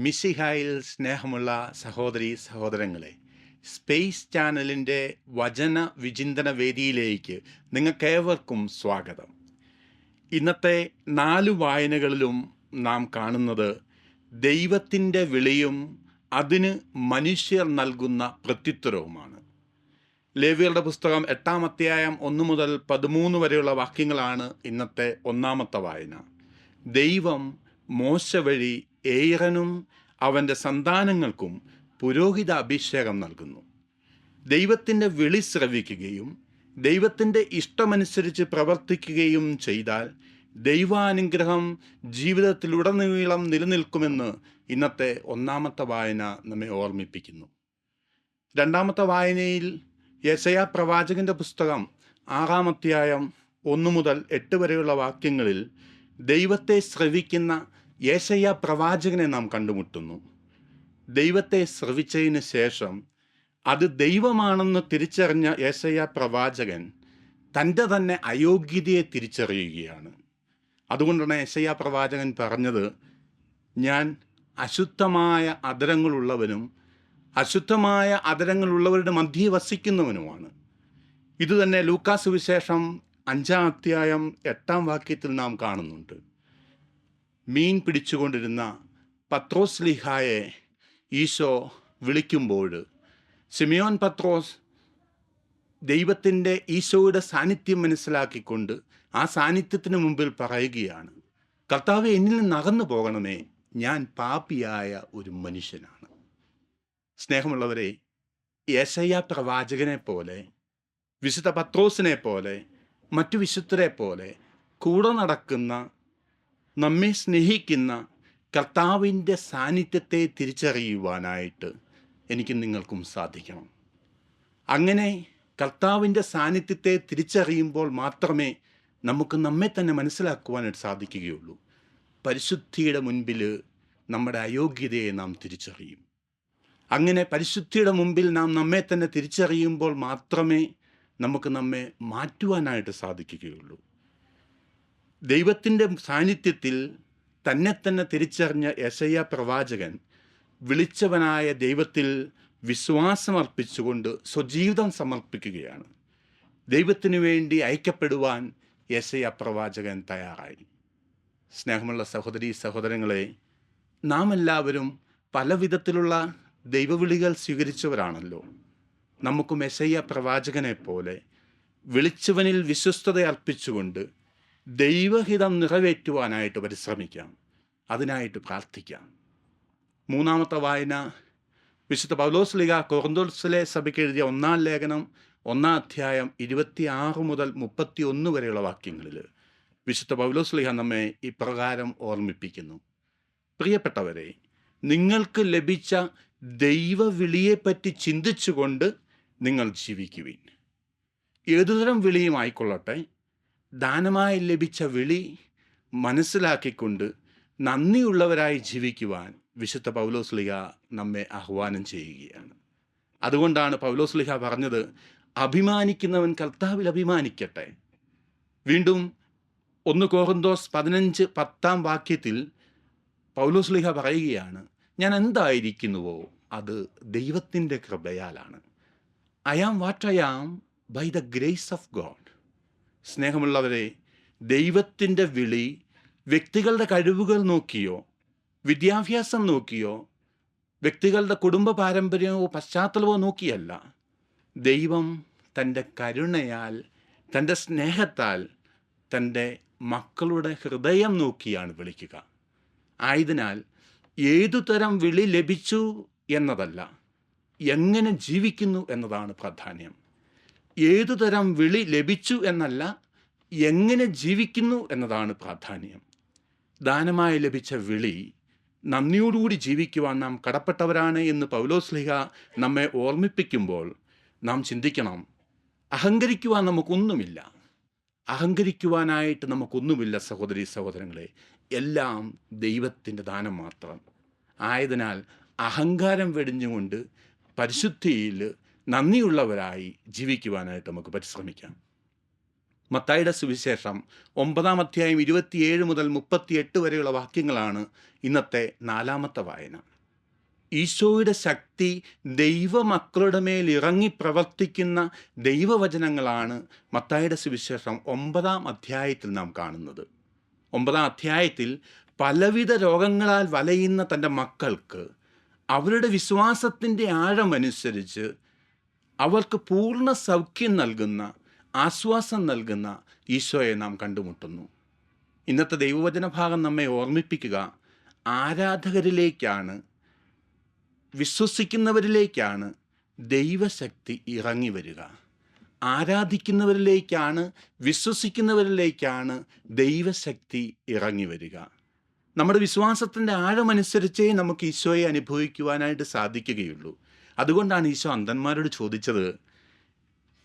മിശിഹായിൽ സ്നേഹമുള്ള സഹോദരീ സഹോദരങ്ങളെ, സ്പേസ് ചാനലിൻ്റെ വചന വിചിന്തന വേദിയിലേക്ക് നിങ്ങൾക്കേവർക്കും സ്വാഗതം. ഇന്നത്തെ 4 വായനകളിലും നാം കാണുന്നത് ദൈവത്തിൻ്റെ വിളിയും അതിന് മനുഷ്യർ നൽകുന്ന പ്രത്യുത്തരവുമാണ്. ലേവ്യരുടെ പുസ്തകം 8-ാം അധ്യായം 1 മുതൽ 13 വരെയുള്ള വാക്യങ്ങളാണ് ഇന്നത്തെ ഒന്നാമത്തെ വായന. ദൈവം മോശ വഴി ഏറനും അവൻ്റെ സന്താനങ്ങൾക്കും പുരോഹിത അഭിഷേകം നൽകുന്നു. ദൈവത്തിൻ്റെ വിളി ശ്രവിക്കുകയും ദൈവത്തിൻ്റെ ഇഷ്ടമനുസരിച്ച് പ്രവർത്തിക്കുകയും ചെയ്താൽ ദൈവാനുഗ്രഹം ജീവിതത്തിലുടനീളം നിലനിൽക്കുമെന്ന് ഇന്നത്തെ ഒന്നാമത്തെ വായന നമ്മെ ഓർമ്മിപ്പിക്കുന്നു. രണ്ടാമത്തെ വായനയിൽ യെശയ്യാ പ്രവാചകൻ്റെ പുസ്തകം 6-ാം അധ്യായം 1 മുതൽ 8 വരെയുള്ള വാക്യങ്ങളിൽ ദൈവത്തെ ശ്രവിക്കുന്ന യെശയ്യാ പ്രവാചകനെ നാം കണ്ടുമുട്ടുന്നു. ദൈവത്തെ ശ്രവിച്ചതിന് ശേഷം അത് ദൈവമാണെന്ന് തിരിച്ചറിഞ്ഞ യെശയ്യാ പ്രവാചകൻ തൻ്റെ തന്നെ അയോഗ്യതയെ തിരിച്ചറിയുകയാണ്. അതുകൊണ്ടാണ് യെശയ്യാ പ്രവാചകൻ പറഞ്ഞത്, ഞാൻ അശുദ്ധമായ അധരങ്ങളുള്ളവനും അശുദ്ധമായ അധരങ്ങളുള്ളവരുടെ മധ്യേ വസിക്കുന്നവനുമാണ്. ഇതുതന്നെ ലൂക്കാ സുവിശേഷം 5-ാം അധ്യായം 8-ാം വാക്യത്തിൽ നാം കാണുന്നുണ്ട്. മീൻ പിടിച്ചുകൊണ്ടിരുന്ന പത്രോസ് ലീഹായെ ഈശോ വിളിക്കുമ്പോൾ ശിമയോൻ പത്രോസ് ദൈവത്തിൻ്റെ ഈശോയുടെ സാന്നിധ്യം മനസ്സിലാക്കിക്കൊണ്ട് ആ സാന്നിധ്യത്തിന് മുമ്പിൽ പറയുകയാണ്, കർത്താവേ, എന്നിൽ നിന്ന് അകന്നു പോകണമേ, ഞാൻ പാപിയായ ഒരു മനുഷ്യനാണ്. സ്നേഹമുള്ളവരെ, യെശയ്യാ പ്രവാചകനെ പോലെ, വിശുദ്ധ പത്രോസിനെ പോലെ, മറ്റു വിശുദ്ധരെ പോലെ കൂടെ നടക്കുന്ന, നമ്മെ സ്നേഹിക്കുന്ന കർത്താവിൻ്റെ സാന്നിധ്യത്തെ തിരിച്ചറിയുവാനായിട്ട് എനിക്കും നിങ്ങൾക്കും സാധിക്കണം. അങ്ങനെ കർത്താവിൻ്റെ സാന്നിധ്യത്തെ തിരിച്ചറിയുമ്പോൾ മാത്രമേ നമുക്ക് നമ്മെ തന്നെ മനസ്സിലാക്കുവാനായിട്ട് സാധിക്കുകയുള്ളൂ. പരിശുദ്ധിയുടെ മുൻപിൽ നമ്മുടെ അയോഗ്യതയെ നാം തിരിച്ചറിയും. അങ്ങനെ പരിശുദ്ധിയുടെ മുമ്പിൽ നാം നമ്മെ തന്നെ തിരിച്ചറിയുമ്പോൾ മാത്രമേ നമുക്ക് നമ്മെ മാറ്റുവാനായിട്ട് സാധിക്കുകയുള്ളൂ. ദൈവത്തിൻ്റെ സാന്നിധ്യത്തിൽ തന്നെ തന്നെ തിരിച്ചറിഞ്ഞ യെശയ്യാ പ്രവാചകൻ വിളിച്ചവനായ ദൈവത്തിൽ വിശ്വാസമർപ്പിച്ചുകൊണ്ട് സ്വജീവിതം സമർപ്പിക്കുകയാണ്. ദൈവത്തിനു വേണ്ടി അയക്കപ്പെടുവാൻ യെശയ്യാ പ്രവാചകൻ തയ്യാറായി. സ്നേഹമുള്ള സഹോദരീ സഹോദരങ്ങളെ, നാം എല്ലാവരും പല വിധത്തിലുള്ള ദൈവവിളികൾ സ്വീകരിച്ചവരാണല്ലോ. നമുക്കും യെശയ്യാ പ്രവാചകനെ പോലെ വിളിച്ചവനിൽ വിശ്വസ്തത അർപ്പിച്ചുകൊണ്ട് ദൈവഹിതം നിറവേറ്റുവാനായിട്ട് പരിശ്രമിക്കാം, അതിനായിട്ട് പ്രാർത്ഥിക്കാം. മൂന്നാമത്തെ വായന വിശുദ്ധ പൗലോസ് ലീഗ കൊറിന്തോസിലെ സഭയ്ക്ക് എഴുതിയ 1-ാം ലേഖനം 1-ാം അധ്യായം 26 മുതൽ 31 വരെയുള്ള വാക്യങ്ങളിൽ വിശുദ്ധ പൗലോസ് ലീഗ നമ്മെ ഇപ്രകാരം ഓർമ്മിപ്പിക്കുന്നു. പ്രിയപ്പെട്ടവരെ, നിങ്ങൾക്ക് ലഭിച്ച ദൈവവിളിയെപ്പറ്റി ചിന്തിച്ചുകൊണ്ട് നിങ്ങൾ ജീവിക്കുവിൻ. ഏതുതരം വിളിയും ആയിക്കൊള്ളട്ടെ, ദാനമായി ലഭിച്ച വിളി മനസ്സിലാക്കിക്കൊണ്ട് നന്ദിയുള്ളവരായി ജീവിക്കുവാൻ വിശുദ്ധ പൗലോസ് ലീഗ നമ്മെ ആഹ്വാനം ചെയ്യുകയാണ്. അതുകൊണ്ടാണ് പൗലോസ് ലീഗ പറഞ്ഞത്, അഭിമാനിക്കുന്നവൻ കർത്താവിൽ അഭിമാനിക്കട്ടെ. വീണ്ടും 1 കൊറിന്തോസ് 15-10 വാക്യത്തിൽ പൗലോസ് ലീഗ പറയുകയാണ്, ഞാൻ എന്തായിരിക്കുന്നുവോ അത് ദൈവത്തിൻ്റെ കൃപയാലാണ്. I am what I am by the grace of God. സ്നേഹമുള്ളവരെ, ദൈവത്തിൻ്റെ വിളി വ്യക്തികളുടെ കഴിവുകൾ നോക്കിയോ, വിദ്യാഭ്യാസം നോക്കിയോ, വ്യക്തികളുടെ കുടുംബ പാരമ്പര്യമോ പശ്ചാത്തലമോ നോക്കിയല്ല. ദൈവം തൻ്റെ കരുണയാൽ, തൻ്റെ സ്നേഹത്താൽ തൻ്റെ മക്കളുടെ ഹൃദയം നോക്കിയാണ് വിളിക്കുക. ആയതിനാൽ ഏതുതരം വിളി ലഭിച്ചു എന്നതല്ല, എങ്ങനെ ജീവിക്കുന്നു എന്നതാണ് പ്രാധാന്യം. ഏതുതരം വിളി ലഭിച്ചു എന്നല്ല, എങ്ങനെ ജീവിക്കുന്നു എന്നതാണ് പ്രാധാന്യം. ദാനമായി ലഭിച്ച വിളി നന്ദിയോടുകൂടി ജീവിക്കുവാൻ നാം കടപ്പെട്ടവരാണ് എന്ന് പൗലോസ് ലീഗ നമ്മെ ഓർമ്മിപ്പിക്കുമ്പോൾ നാം ചിന്തിക്കണം, അഹങ്കരിക്കുവാൻ നമുക്കൊന്നുമില്ല. അഹങ്കരിക്കുവാനായിട്ട് നമുക്കൊന്നുമില്ല സഹോദരീ സഹോദരങ്ങളെ, എല്ലാം ദൈവത്തിൻ്റെ ദാനം മാത്രം. ആയതിനാൽ അഹങ്കാരം വെടിഞ്ഞുകൊണ്ട് പരിശുദ്ധിയിൽ നന്ദിയുള്ളവരായി ജീവിക്കുവാനായിട്ട് നമുക്ക് പരിശ്രമിക്കാം. മത്തായിയുടെ സുവിശേഷം 9-ാം അധ്യായം 27 മുതൽ 38 വരെയുള്ള വാക്യങ്ങളാണ് ഇന്നത്തെ 4-ാമത്തെ വായന. ഈശോയുടെ ശക്തി ദൈവമക്കളുടെ മേൽ ഇറങ്ങി പ്രവർത്തിക്കുന്ന ദൈവവചനങ്ങളാണ് മത്തായിയുടെ സുവിശേഷം 9-ാം അധ്യായത്തിൽ നാം കാണുന്നത്. 9-ാം അധ്യായത്തിൽ പലവിധ രോഗങ്ങളാൽ വലയുന്ന തൻ്റെ മക്കൾക്ക് അവരുടെ വിശ്വാസത്തിൻ്റെ ആഴമനുസരിച്ച് അവർക്ക് പൂർണ്ണ സൗഖ്യം നൽകുന്ന, ആശ്വാസം നൽകുന്ന ഈശോയെ നാം കണ്ടുമുട്ടുന്നു. ഇന്നത്തെ ദൈവവചന ഭാഗം നമ്മെ ഓർമ്മിപ്പിക്കുക, ആരാധകരിലേക്കാണ്, വിശ്വസിക്കുന്നവരിലേക്കാണ് ദൈവശക്തി ഇറങ്ങി വരിക. ആരാധിക്കുന്നവരിലേക്കാണ്, വിശ്വസിക്കുന്നവരിലേക്കാണ് ദൈവശക്തി ഇറങ്ങി വരിക. നമ്മുടെ വിശ്വാസത്തിൻ്റെ ആഴമനുസരിച്ചേ നമുക്ക് ഈശോയെ അനുഭവിക്കുവാനായിട്ട് സാധിക്കുകയുള്ളൂ. അതുകൊണ്ടാണ് ഈശോ അന്ധന്മാരോട് ചോദിച്ചത്,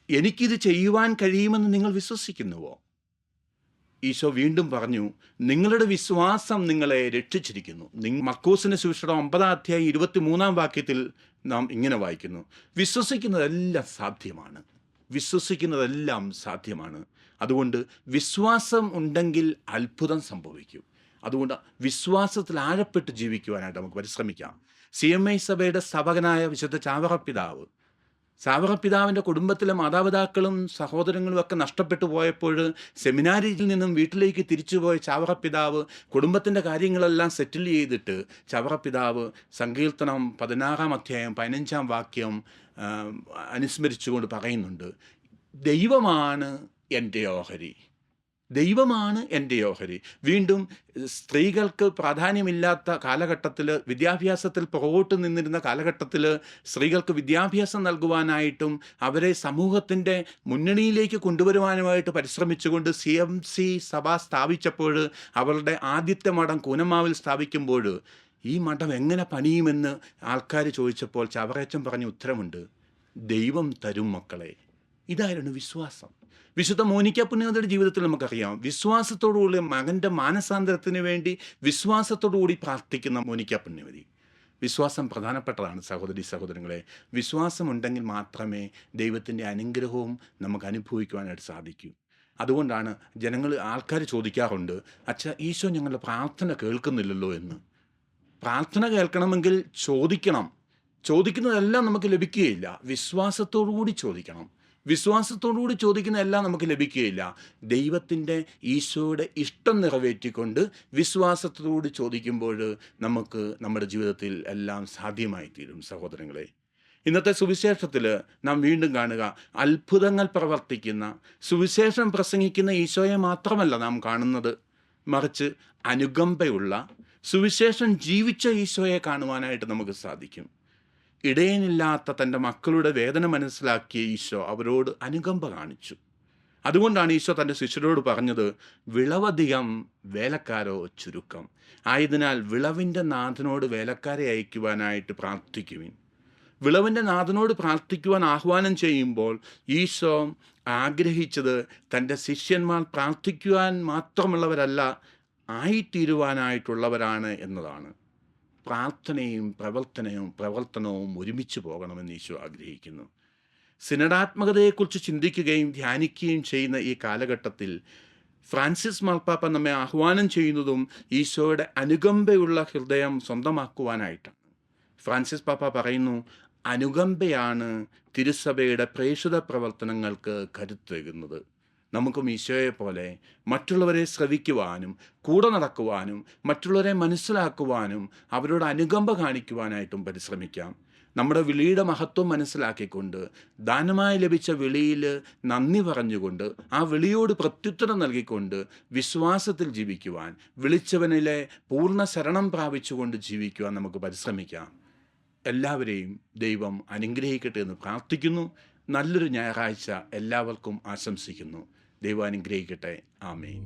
എനിക്കിത് ചെയ്യുവാൻ കഴിയുമെന്ന് നിങ്ങൾ വിശ്വസിക്കുന്നുവോ? ഈശോ വീണ്ടും പറഞ്ഞു, നിങ്ങളുടെ വിശ്വാസം നിങ്ങളെ രക്ഷിച്ചിരിക്കുന്നു. മർക്കോസിന്റെ സുവിശേഷം 9-ാം അധ്യായം 23-ാം വാക്യത്തിൽ നാം ഇങ്ങനെ വായിക്കുന്നു, വിശ്വസിക്കുന്നതെല്ലാം സാധ്യമാണ്. വിശ്വസിക്കുന്നതെല്ലാം സാധ്യമാണ്. അതുകൊണ്ട് വിശ്വാസം ഉണ്ടെങ്കിൽ അത്ഭുതം സംഭവിക്കും. അതുകൊണ്ട് വിശ്വാസത്തിൽ ആഴപ്പെട്ട് ജീവിക്കുവാനായിട്ട് നമുക്ക് പരിശ്രമിക്കാം. CMI സഭയുടെ സ്ഥാപകനായ വിശുദ്ധ ചാവറപ്പിതാവിൻ്റെ കുടുംബത്തിലെ മാതാപിതാക്കളും സഹോദരങ്ങളും ഒക്കെ നഷ്ടപ്പെട്ടു പോയപ്പോൾ സെമിനാരിയിൽ നിന്നും വീട്ടിലേക്ക് തിരിച്ചുപോയ ചാവറപ്പിതാവ് കുടുംബത്തിൻ്റെ കാര്യങ്ങളെല്ലാം സെറ്റിൽ ചെയ്തിട്ട് ചാവറപ്പിതാവ് സങ്കീർത്തനം 16-ാം അധ്യായം 15-ാം വാക്യം അനുസ്മരിച്ചുകൊണ്ട് പറയുന്നുണ്ട്, ദൈവമാണ് എൻ്റെ ഓഹരി, ദൈവമാണ് എൻ്റെ ഓഹരി. വീണ്ടും സ്ത്രീകൾക്ക് പ്രാധാന്യമില്ലാത്ത കാലഘട്ടത്തിൽ, വിദ്യാഭ്യാസത്തിൽ പുറകോട്ട് നിന്നിരുന്ന കാലഘട്ടത്തിൽ സ്ത്രീകൾക്ക് വിദ്യാഭ്യാസം നൽകുവാനായിട്ടും അവരെ സമൂഹത്തിൻ്റെ മുന്നണിയിലേക്ക് കൊണ്ടുവരുവാനുമായിട്ട് പരിശ്രമിച്ചുകൊണ്ട് CMC സഭ സ്ഥാപിച്ചപ്പോൾ, അവരുടെ ആദ്യത്തെ മഠം കൂനമാവിൽ സ്ഥാപിക്കുമ്പോൾ ഈ മഠം എങ്ങനെ പണിയുമെന്ന് ആൾക്കാർ ചോദിച്ചപ്പോൾ ചാവറയച്ചൻ പറഞ്ഞ ഉത്തരമുണ്ട്, ദൈവം തരും മക്കളെ. ഇതായിരുന്നു വിശ്വാസം. വിശുദ്ധ മോനിക്ക പുണ്യവതിയുടെ ജീവിതത്തിൽ നമുക്കറിയാം, വിശ്വാസത്തോടുകൂടി മകൻ്റെ മാനസാന്തരത്തിന് വേണ്ടി വിശ്വാസത്തോടുകൂടി പ്രാർത്ഥിക്കുന്ന മോനിക്ക പുണ്യവതി. വിശ്വാസം പ്രധാനപ്പെട്ടതാണ് സഹോദരി സഹോദരങ്ങളെ. വിശ്വാസമുണ്ടെങ്കിൽ മാത്രമേ ദൈവത്തിൻ്റെ അനുഗ്രഹവും നമുക്ക് അനുഭവിക്കുവാനായിട്ട് സാധിക്കൂ. അതുകൊണ്ടാണ് ആൾക്കാർ ചോദിക്കാറുണ്ട്, അച്ഛാ ഈശോ ഞങ്ങളുടെ പ്രാർത്ഥന കേൾക്കുന്നില്ലല്ലോ എന്ന്. പ്രാർത്ഥന കേൾക്കണമെങ്കിൽ ചോദിക്കുന്നതെല്ലാം നമുക്ക് ലഭിക്കുകയില്ല. വിശ്വാസത്തോടുകൂടി ചോദിക്കണം. വിശ്വാസത്തോടുകൂടി ചോദിക്കുന്നതെല്ലാം നമുക്ക് ലഭിക്കുകയില്ല. ദൈവത്തിൻ്റെ ഈശോയുടെ ഇഷ്ടം നിറവേറ്റിക്കൊണ്ട് വിശ്വാസത്തോടുകൂടി ചോദിക്കുമ്പോൾ നമുക്ക് നമ്മുടെ ജീവിതത്തിൽ എല്ലാം സാധ്യമായി തീരും. സഹോദരങ്ങളെ, ഇന്നത്തെ സുവിശേഷത്തിൽ നാം വീണ്ടും കാണുക, അത്ഭുതങ്ങൾ പ്രവർത്തിക്കുന്ന, സുവിശേഷം പ്രസംഗിക്കുന്ന ഈശോയെ മാത്രമല്ല നാം കാണുന്നത്, മറിച്ച് അനുകമ്പയുള്ള, സുവിശേഷം ജീവിച്ച ഈശോയെ കാണുവാനായിട്ട് നമുക്ക് സാധിക്കും. ഇടയനില്ലാത്ത തൻ്റെ മക്കളുടെ വേദന മനസ്സിലാക്കിയ ഈശോ അവരോട് അനുകമ്പ കാണിച്ചു. അതുകൊണ്ടാണ് ഈശോ തൻ്റെ ശിഷ്യരോട് പറഞ്ഞത്, വിളവധികം വേലക്കാരോ ചുരുക്കം. ആയതിനാൽ വിളവിൻ്റെ നാഥനോട് വേലക്കാരെ അയക്കുവാനായിട്ട് പ്രാർത്ഥിക്കുവിൻ. വിളവിൻ്റെ നാഥനോട് പ്രാർത്ഥിക്കുവാൻ ആഹ്വാനം ചെയ്യുമ്പോൾ ഈശോ ആഗ്രഹിച്ചത് തൻ്റെ ശിഷ്യന്മാർ പ്രാർത്ഥിക്കുവാൻ മാത്രമുള്ളവരല്ല, ആയിത്തീരുവാനായിട്ടുള്ളവരാണ് എന്നതാണ്. പ്രാർത്ഥനയും പ്രവർത്തനവും ഒരുമിച്ച് പോകണമെന്ന് ഈശോ ആഗ്രഹിക്കുന്നു. സിനഡാത്മകതയെക്കുറിച്ച് ചിന്തിക്കുകയും ധ്യാനിക്കുകയും ചെയ്യുന്ന ഈ കാലഘട്ടത്തിൽ ഫ്രാൻസിസ് മാർപ്പാപ്പ നമ്മെ ആഹ്വാനം ചെയ്യുന്നതും ഈശോയുടെ അനുകമ്പയുള്ള ഹൃദയം സ്വന്തമാക്കുവാനായിട്ടാണ്. ഫ്രാൻസിസ് പാപ്പ പറയുന്നു, അനുകമ്പയാണ് തിരുസഭയുടെ പ്രേക്ഷിത പ്രവർത്തനങ്ങൾക്ക് കരുത്തേകുന്നത്. നമുക്കും ഈശോയെ പോലെ മറ്റുള്ളവരെ ശ്രവിക്കുവാനും കൂടെ നടക്കുവാനും മറ്റുള്ളവരെ മനസ്സിലാക്കുവാനും അവരോട് അനുകമ്പ കാണിക്കുവാനായിട്ടും പരിശ്രമിക്കാം. നമ്മുടെ വിളിയുടെ മഹത്വം മനസ്സിലാക്കിക്കൊണ്ട് ദാനമായി ലഭിച്ച വിളിയിൽ നന്ദി പറഞ്ഞുകൊണ്ട് ആ വിളിയോട് പ്രത്യുത്തരം നൽകിക്കൊണ്ട് വിശ്വാസത്തിൽ ജീവിക്കുവാൻ, വിളിച്ചവനിലെ പൂർണ്ണ ശരണം പ്രാപിച്ചുകൊണ്ട് ജീവിക്കുവാൻ നമുക്ക് പരിശ്രമിക്കാം. എല്ലാവരെയും ദൈവം അനുഗ്രഹിക്കട്ടെ എന്ന് പ്രാർത്ഥിക്കുന്നു. നല്ലൊരു ഞായറാഴ്ച എല്ലാവർക്കും ആശംസിക്കുന്നു. ദൈവം അനുഗ്രഹിക്കട്ടെ. ആമേൻ.